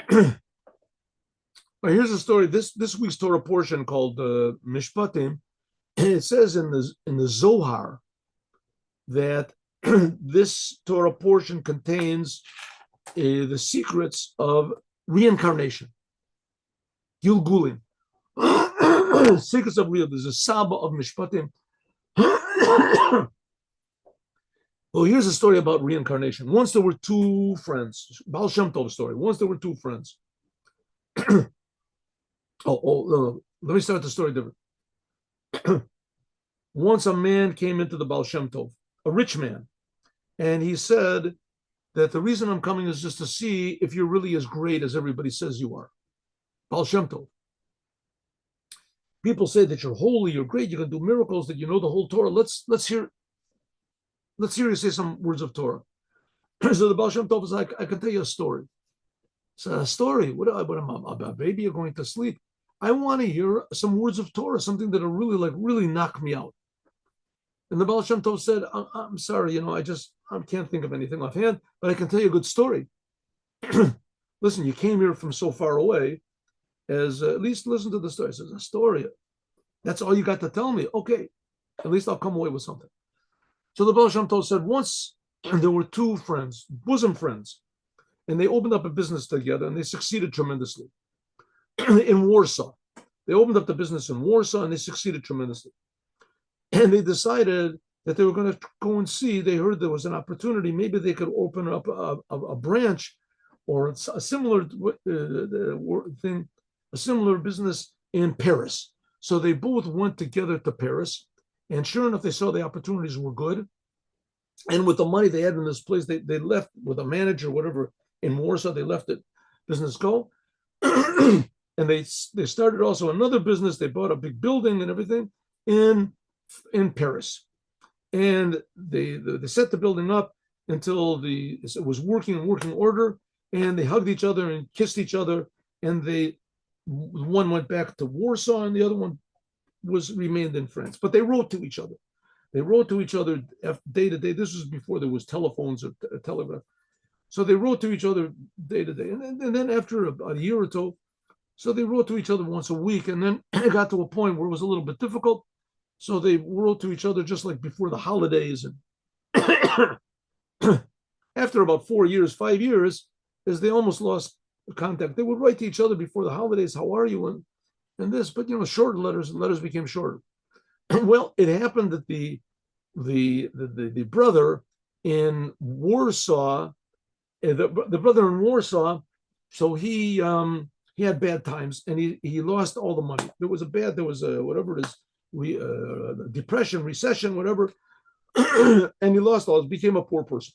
Well, here's a story. This week's Torah portion called Mishpatim. It says in the Zohar that this Torah portion contains the secrets of reincarnation, Gilgulim. Secrets of real. There's a Saba of Mishpatim. Well, here's a story about reincarnation. Once there were two friends. Baal Shem Tov story. Once there were two friends. No. Let me start the story different. Once a man came into the Baal Shem Tov, a rich man, and he said that the reason I'm coming is just to see if you're really as great as everybody says you are. Baal Shem Tov. People say that you're holy, you're great, you can do miracles, that you know the whole Torah. Let's hear you say some words of Torah. So the Baal Shem Tov is like, I can tell you a story. So a story? What am I, a baby? You're going to sleep? I want to hear some words of Torah, something that'll really knock me out. And the Baal Shem Tov said, I'm sorry, I can't think of anything offhand, but I can tell you a good story. Listen, you came here from so far away, at least listen to the story. It says, a story. That's all you got to tell me. Okay, at least I'll come away with something. So the Baal Shem Tov said, once there were two friends, bosom friends, and they opened up a business together, and they succeeded tremendously. In Warsaw. They opened up the business in Warsaw, and they succeeded tremendously. And they decided that they were going to go and see. They heard there was an opportunity. Maybe they could open up a branch or a similar thing, a similar business in Paris. So they both went together to Paris. And sure enough, they saw the opportunities were good. And with the money they had in this place, they left with a manager, whatever, in Warsaw. They left it, business go. And they started also another business. They bought a big building and everything in Paris. And they set the building up until it was working order. And they hugged each other and kissed each other. And one went back to Warsaw and the other one remained in France. But they wrote to each other. They wrote to each other day to day. This was before there was telephones or telegraph. So they wrote to each other day to day. And then after a year or two, so they wrote to each other once a week. And then it got to a point where it was a little bit difficult. So they wrote to each other just like before the holidays. And after about 4 years, 5 years, as they almost lost contact, they would write to each other before the holidays, how are you? And this, but shorter letters became shorter. Well, it happened that the brother in Warsaw, the brother in Warsaw, so he had bad times and he lost all the money. There was whatever it is, depression, recession, whatever, and he lost all. He became a poor person.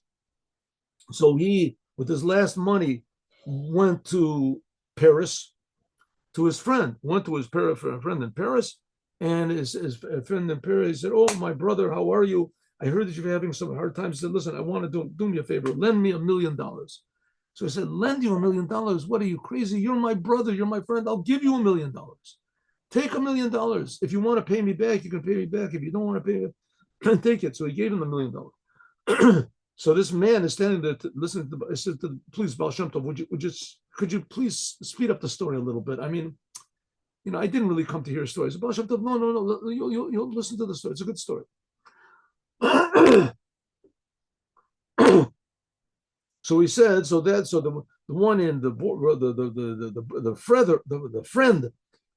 So he, with his last money, went to Paris to his friend. Went to his friend in Paris. And his friend in Paris said, "Oh, my brother, how are you? I heard that you're having some hard times." He said, "Listen, I want to do me a favor. Lend me $1 million." So he said, "Lend you $1 million? What are you, crazy? You're my brother. You're my friend. I'll give you $1 million. Take $1 million. If you want to pay me back, you can pay me back. If you don't want to pay me, take it." So he gave him $1 million. So this man is standing there listening to. I said, "Please, Baal Shem Tov, could you please speed up the story a little bit? I mean, I didn't really come to hear stories." Baal Shem Tov, no, you'll listen to the story. It's a good story. So he said, the one in the friend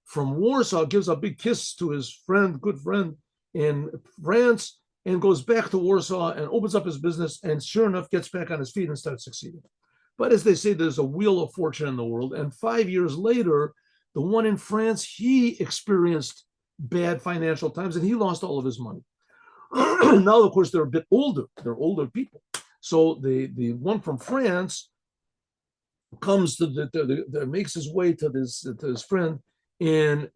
from Warsaw gives a big kiss to his good friend in France, and goes back to Warsaw and opens up his business, and sure enough gets back on his feet and starts succeeding. But as they say, there's a wheel of fortune in the world, and 5 years later, the one in France, he experienced bad financial times and he lost all of his money. Now, of course, they're a bit older. They're older people. So the one from France comes to makes his way to his friend in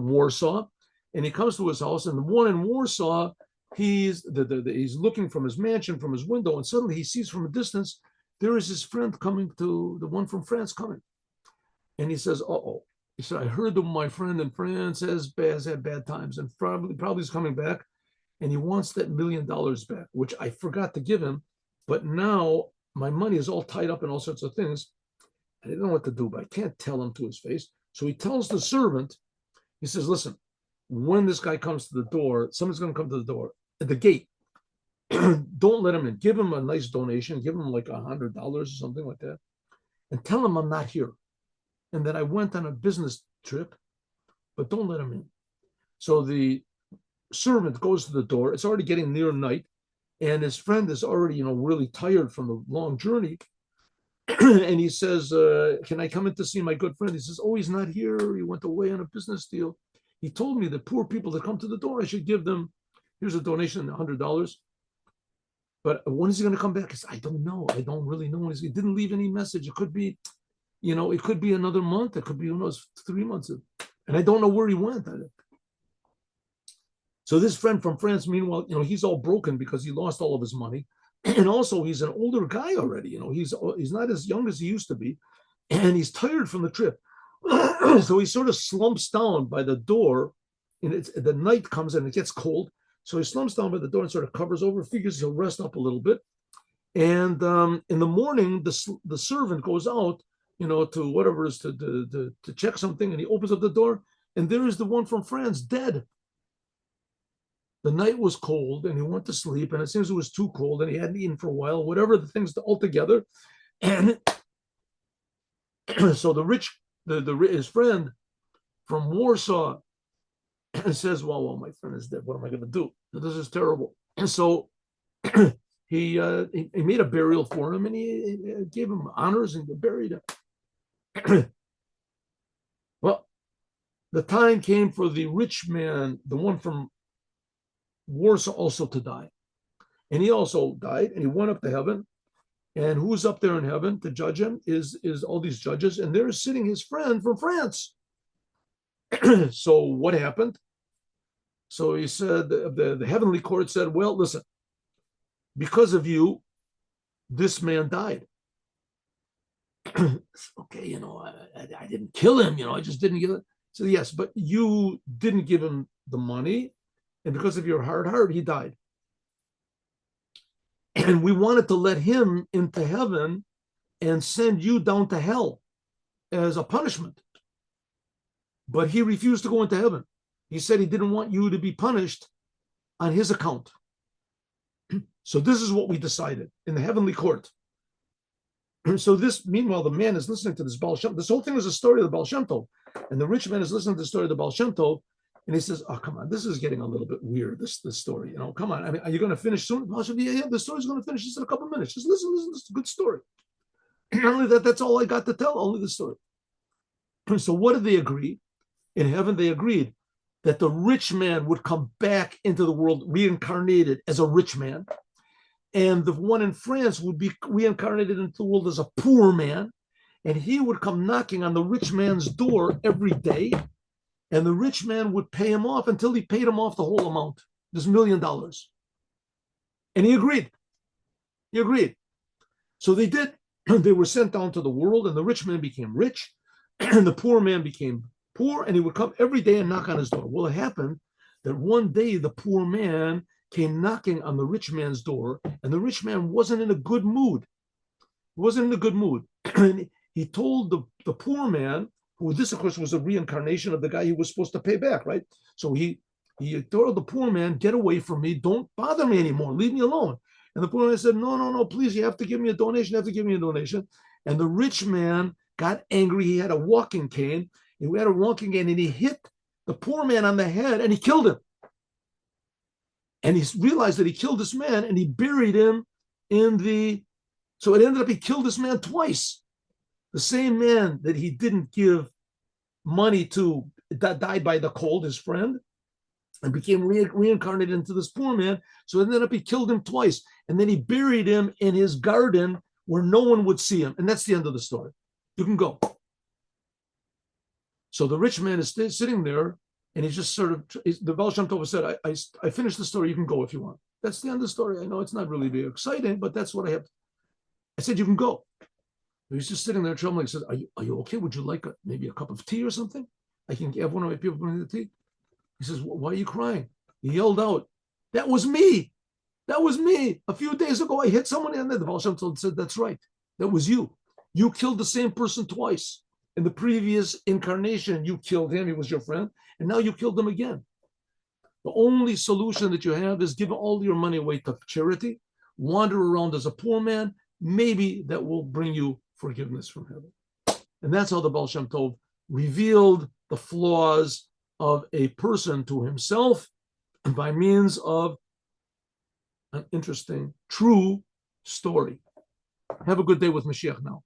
Warsaw, and he comes to his house. And the one in Warsaw, he's looking from his mansion, from his window, and suddenly he sees from a distance there is his friend coming to the one from France coming, and he says, "Uh-oh." He said, "I heard that my friend in France has had bad times, and probably is coming back, and he wants that $1 million back, which I forgot to give him, but now my money is all tied up in all sorts of things, I didn't know what to do, but I can't tell him to his face. So he tells the servant, he says, listen, when this guy comes to the door, someone's going to come to the door at the gate. Don't let him in. Give him a nice donation. Give him like $100 or something like that. And tell him I'm not here. And that I went on a business trip, but don't let him in. So the servant goes to the door. It's already getting near night. And his friend is already, really tired from the long journey. And he says, can I come in to see my good friend? He says, oh, he's not here. He went away on a business deal. He told me that poor people that come to the door, I should give them, here's a donation, $100. But when is he going to come back? I said, I don't know. I don't really know. He didn't leave any message. It could be, it could be another month. It could be, 3 months. And I don't know where he went. So this friend from France, meanwhile, he's all broken because he lost all of his money. And also he's an older guy already. He's not as young as he used to be. And he's tired from the trip. So he sort of slumps down by the door. And the night comes and it gets cold. So he slumps down by the door and sort of covers over, figures he'll rest up a little bit. And in the morning, the servant goes out, to whatever it is to check something. And he opens up the door. And there is the one from France dead. The night was cold and he went to sleep, and it seems it was too cold and he hadn't eaten for a while, whatever the things all together. And so his friend from Warsaw says, well, my friend is dead. What am I going to do? This is terrible. And so he made a burial for him, and he gave him honors and buried him. Well, the time came for the rich man, the one from Warsaw, also to die. And he also died, and he went up to heaven. And who's up there in heaven to judge him is all these judges, and there is sitting his friend from France. So what happened? So he said, the heavenly court said, well, listen, because of you, this man died. Okay, I didn't kill him, I just didn't give it. So yes, but you didn't give him the money, and because of your hard heart, he died. And we wanted to let him into heaven and send you down to hell as a punishment. But he refused to go into heaven. He said he didn't want you to be punished on his account. So this is what we decided in the heavenly court. So meanwhile, the man is listening to this Baal Shem. This whole thing is a story of the Baal Shem Tov. And the rich man is listening to the story of the Baal Shem Tov. And he says, oh, come on, this is getting a little bit weird, this story. Come on. I mean, are you going to finish soon? Yeah, the story's going to finish just in a couple of minutes. Just listen, this is a good story. Not only that, that's all I got to tell, only the story. So what did they agree? In heaven, they agreed that the rich man would come back into the world reincarnated as a rich man. And the one in France would be reincarnated into the world as a poor man. And he would come knocking on the rich man's door every day. And the rich man would pay him off until he paid him off the whole amount, this $1 million. And he agreed. He agreed. So they did. They were sent down to the world, and the rich man became rich, and the poor man became poor, and he would come every day and knock on his door. Well, it happened that one day the poor man came knocking on the rich man's door, and the rich man wasn't in a good mood. He wasn't in a good mood. And he told the poor man, who this, of course, was a reincarnation of the guy he was supposed to pay back, right? So he told the poor man, get away from me. Don't bother me anymore. Leave me alone. And the poor man said, no, please, you have to give me a donation. You have to give me a donation. And the rich man got angry. He had a walking cane. He had a walking cane, and he hit the poor man on the head, and he killed him. And he realized that he killed this man, and he buried him so it ended up he killed this man twice. The same man that he didn't give money to, that died by the cold, his friend, and became reincarnated into this poor man. So it ended up he killed him twice. And then he buried him in his garden where no one would see him. And that's the end of the story. You can go. So the rich man is sitting there, and he's just sort of, the Baal Shem Tov said, I finished the story. You can go if you want. That's the end of the story. I know it's not really very exciting, but that's what I have. I said, you can go. He's just sitting there trembling. He says, are you okay? Would you like maybe a cup of tea or something? I can have one of my people bring the tea. He says, why are you crying? He yelled out, that was me. That was me. A few days ago, I hit someone in there. The Baal Shem Tov said, that's right. That was you. You killed the same person twice. In the previous incarnation, you killed him, he was your friend, and now you killed him again. The only solution that you have is give all your money away to charity, wander around as a poor man. Maybe that will bring you forgiveness from heaven. And that's how the Baal Shem Tov revealed the flaws of a person to himself by means of an interesting, true story. Have a good day with Mashiach now.